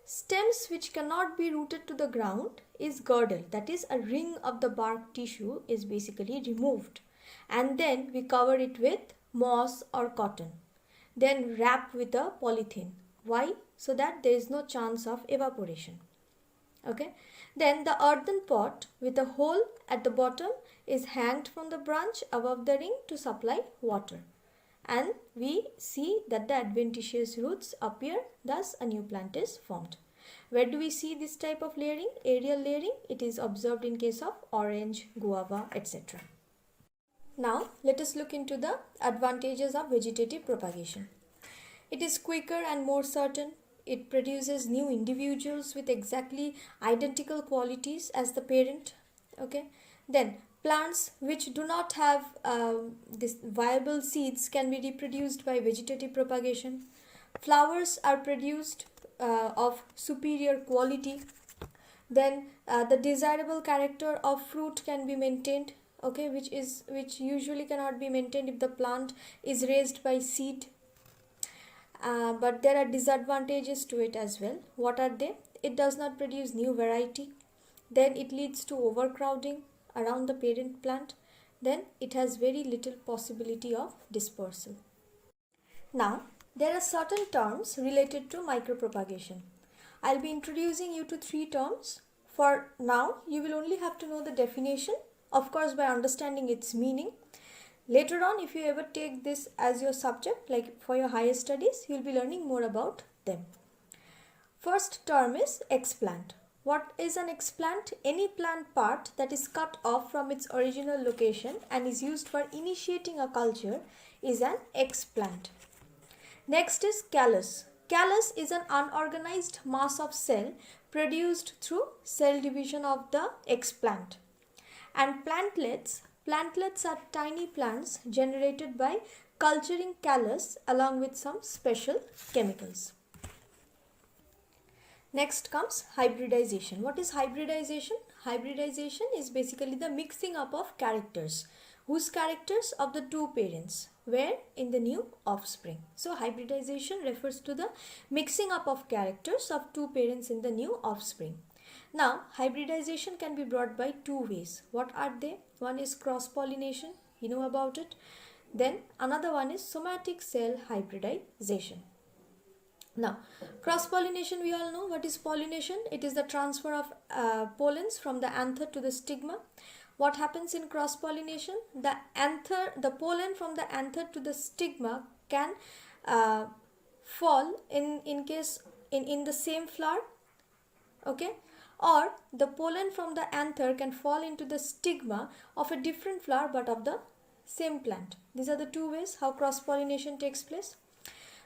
Stems which cannot be rooted to the ground is girdle, that is a ring of the bark tissue is basically removed, and then we cover it with moss or cotton, then wrap with a polythene. Why? So that there is no chance of evaporation. Okay, then the earthen pot with a hole at the bottom is hanged from the branch above the ring to supply water, and we see that the adventitious roots appear, thus a new plant is formed. Where do we see this type of layering? Aerial layering. It is observed in case of orange, guava, etc. Now let us look into the advantages of vegetative propagation. It is quicker and more certain. It produces new individuals with exactly identical qualities as the parent. Okay. Then plants which do not have this viable seeds can be reproduced by vegetative propagation. Flowers are produced of superior quality. Then the desirable character of fruit can be maintained. Okay, which usually cannot be maintained if the plant is raised by seed. But there are disadvantages to it as well. What are they? It does not produce new variety. Then it leads to overcrowding around the parent plant. Then it has very little possibility of dispersal. Now there are certain terms related to micropropagation. I'll be introducing you to 3 terms. For now you will only have to know the definition, of course by understanding its meaning. Later on, if you ever take this as your subject, like for your higher studies, you will be learning more about them. First term is explant. What is an explant? Any plant part that is cut off from its original location and is used for initiating a culture is an explant. Next is callus. Callus is an unorganized mass of cell produced through cell division of the explant. And plantlets are tiny plants generated by culturing callus along with some special chemicals. Next comes hybridization. What is hybridization? Hybridization is basically the mixing up of characters. Whose characters? Of the 2 parents. Where? In the new offspring. So hybridization refers to the mixing up of characters of 2 parents in the new offspring. Now, hybridization can be brought by 2 ways. What are they? One is cross-pollination, you know about it. Then another one is somatic cell hybridization. Now, cross-pollination, we all know what is pollination. It is the transfer of pollens from the anther to the stigma. What happens in cross-pollination? The pollen from the anther to the stigma can fall in the same flower. Okay. Or the pollen from the anther can fall into the stigma of a different flower but of the same plant. These are the 2 ways how cross-pollination takes place.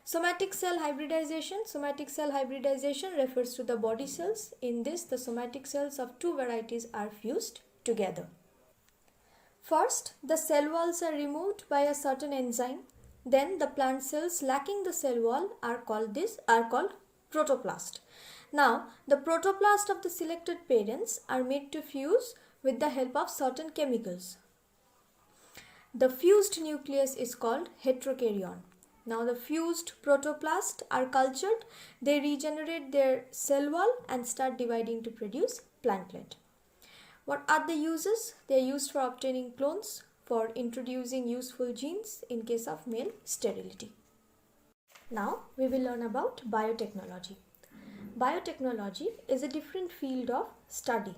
Somatic cell hybridization. Somatic cell hybridization refers to the body cells. In this, the somatic cells of 2 varieties are fused together. First, the cell walls are removed by a certain enzyme. Then the plant cells lacking the cell wall are called protoplast. Now, the protoplast of the selected parents are made to fuse with the help of certain chemicals. The fused nucleus is called heterokaryon. Now, the fused protoplast are cultured, they regenerate their cell wall and start dividing to produce plantlet. What are the uses? They are used for obtaining clones, for introducing useful genes in case of male sterility. Now, we will learn about biotechnology. Biotechnology is a different field of study.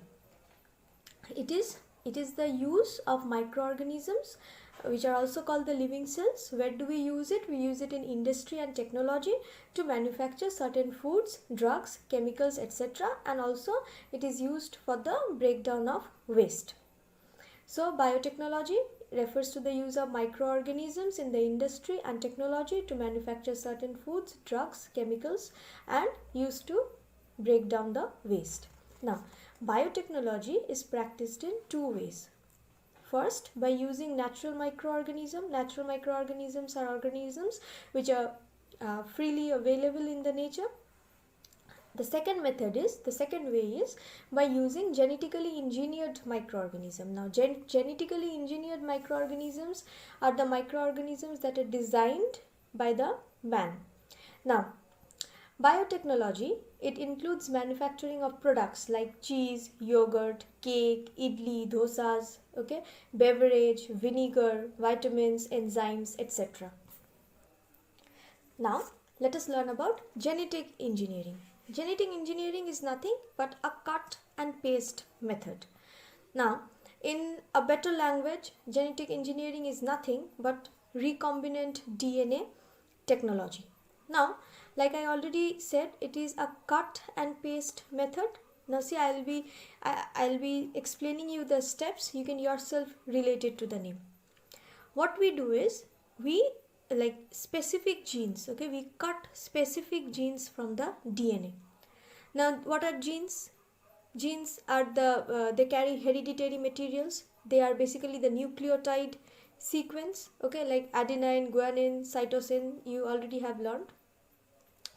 It is the use of microorganisms, which are also called the living cells. Where do we use it? We use it in industry and technology to manufacture certain foods, drugs, chemicals, etc. And also it is used for the breakdown of waste. So biotechnology refers to the use of microorganisms in the industry and technology to manufacture certain foods, drugs, chemicals, and used to break down the waste. Now, biotechnology is practiced in 2 ways. First, by using natural microorganisms. Natural microorganisms are organisms which are freely available in the nature. The second way is by using genetically engineered microorganisms. Now, genetically engineered microorganisms are the microorganisms that are designed by the man. Now, biotechnology it includes manufacturing of products like cheese, yogurt, cake, idli, dosas, okay, beverage, vinegar, vitamins, enzymes, etc. Now, let us learn about genetic engineering. Genetic engineering is nothing but a cut and paste method. Now, in a better language, genetic engineering is nothing but recombinant DNA technology. Now, like I already said, it is a cut and paste method. Now see, I'll be explaining you the steps. You can yourself relate it to the name. What we do is we like specific genes, okay, we cut specific genes from the DNA. Now what are genes? Genes are they carry hereditary materials. They are basically the nucleotide sequence, okay, like adenine, guanine, cytosine, you already have learned.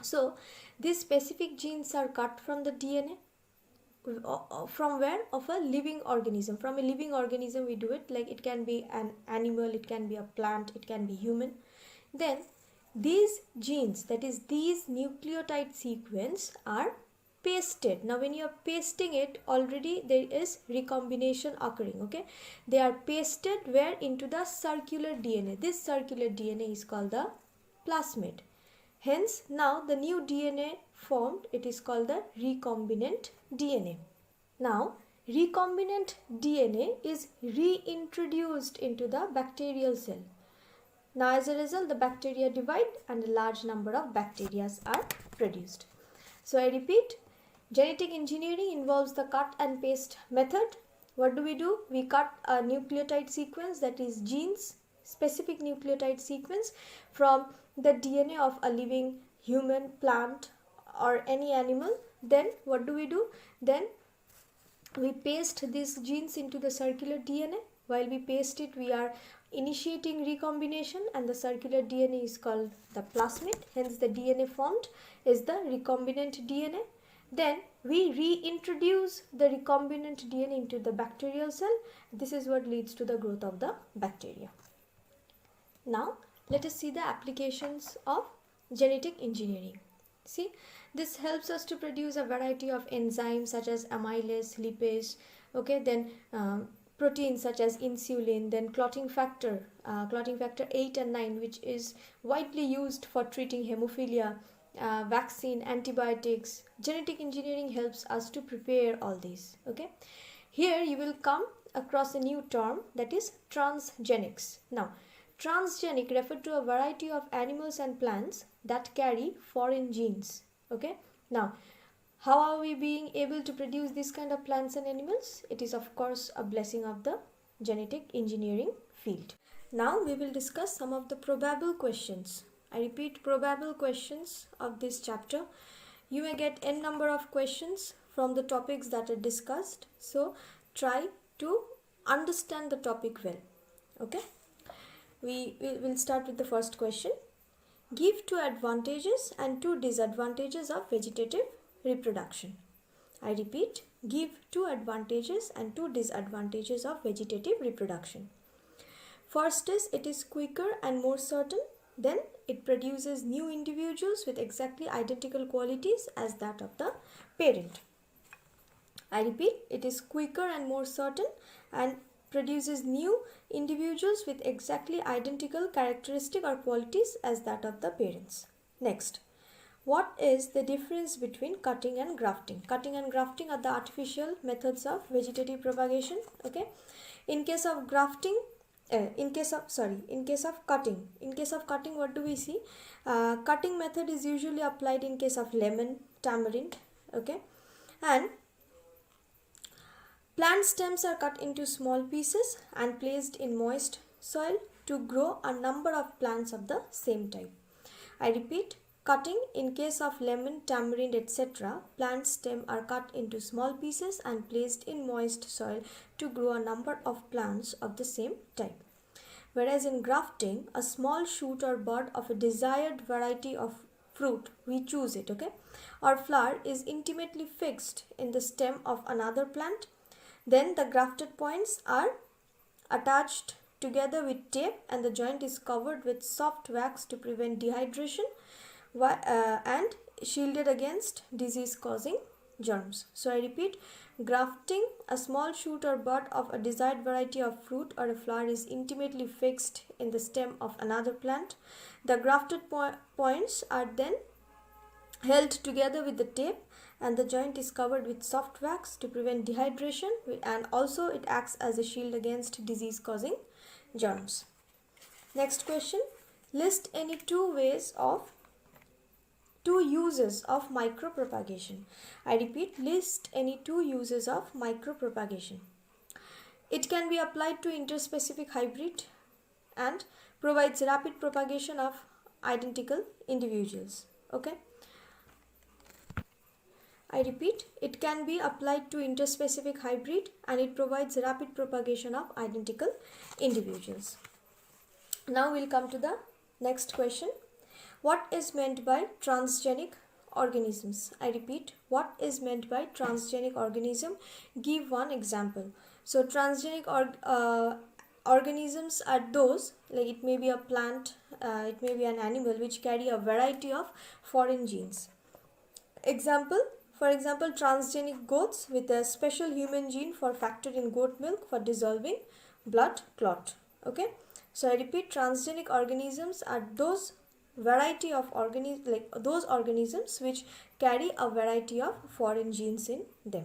So these specific genes are cut from the DNA. From where? Of a living organism. From a living organism we do it, like it can be an animal, it can be a plant, it can be human. Then these genes, that is these nucleotide sequence, are pasted. Now when you are pasting it, already there is recombination occurring, okay. They are pasted where? Into the circular DNA. This circular DNA is called the plasmid. Hence now the new DNA formed, it is called the recombinant DNA. Now recombinant DNA is reintroduced into the bacterial cell. Now as a result, the bacteria divide and a large number of bacteria are produced. So I repeat, genetic engineering involves the cut and paste method. What do? We cut a nucleotide sequence, that is genes, specific nucleotide sequence from the DNA of a living human, plant or any animal. Then what do? Then we paste these genes into the circular DNA. While we paste it, we are initiating recombination, and the circular DNA is called the plasmid. Hence the DNA formed is the recombinant DNA. Then we reintroduce the recombinant DNA into the bacterial cell. This is what leads to the growth of the bacteria. Now let us see the applications of genetic engineering. See, this helps us to produce a variety of enzymes such as amylase, lipase, okay, then proteins such as insulin, then clotting factor 8 and 9, which is widely used for treating hemophilia, vaccine, antibiotics. Genetic engineering helps us to prepare all these, okay. Here you will come across a new term, that is transgenics. Now transgenic refer to a variety of animals and plants that carry foreign genes, okay. Now how are we being able to produce this kind of plants and animals? It is of course a blessing of the genetic engineering field. Now we will discuss some of the probable questions. I repeat, probable questions of this chapter. You may get n number of questions from the topics that are discussed. So try to understand the topic well, okay. We will start with the first question. Give 2 advantages and 2 disadvantages of vegetative reproduction. I repeat, give 2 advantages and 2 disadvantages of vegetative reproduction. First is, it is quicker and more certain. Then it produces new individuals with exactly identical qualities as that of the parent. I repeat, it is quicker and more certain and produces new individuals with exactly identical characteristic or qualities as that of the parents. Next, what is the difference between cutting and grafting? Cutting and grafting are the artificial methods of vegetative propagation, okay. In case of grafting, in case of cutting, what do we see? Cutting method is usually applied in case of lemon, tamarind, okay. And plant stems are cut into small pieces and placed in moist soil to grow a number of plants of the same type. I repeat, cutting, in case of lemon, tamarind, etc., plant stems are cut into small pieces and placed in moist soil to grow a number of plants of the same type. Whereas in grafting, a small shoot or bud of a desired variety of fruit, we choose it, okay, or flower is intimately fixed in the stem of another plant. Then the grafted points are attached together with tape and the joint is covered with soft wax to prevent dehydration, and shielded against disease causing germs. So I repeat, grafting a small shoot or bud of a desired variety of fruit or a flower is intimately fixed in the stem of another plant. The grafted points are then held together with the tape, and the joint is covered with soft wax to prevent dehydration, and also it acts as a shield against disease causing germs. Next question, list any two uses of micropropagation. I repeat, list any two uses of micropropagation. It can be applied to interspecific hybrid and provides rapid propagation of identical individuals. Okay. I repeat, it can be applied to interspecific hybrid and it provides rapid propagation of identical individuals. Now we'll come to the next question. What is meant by transgenic organisms? I repeat, what is meant by transgenic organism? Give one example. So transgenic organisms are those, like it may be a plant, it may be an animal which carry a variety of foreign genes. For example, transgenic goats with a special human gene for factor in goat milk for dissolving blood clot. Okay. So I repeat, transgenic organisms are those variety of those organisms which carry a variety of foreign genes in them.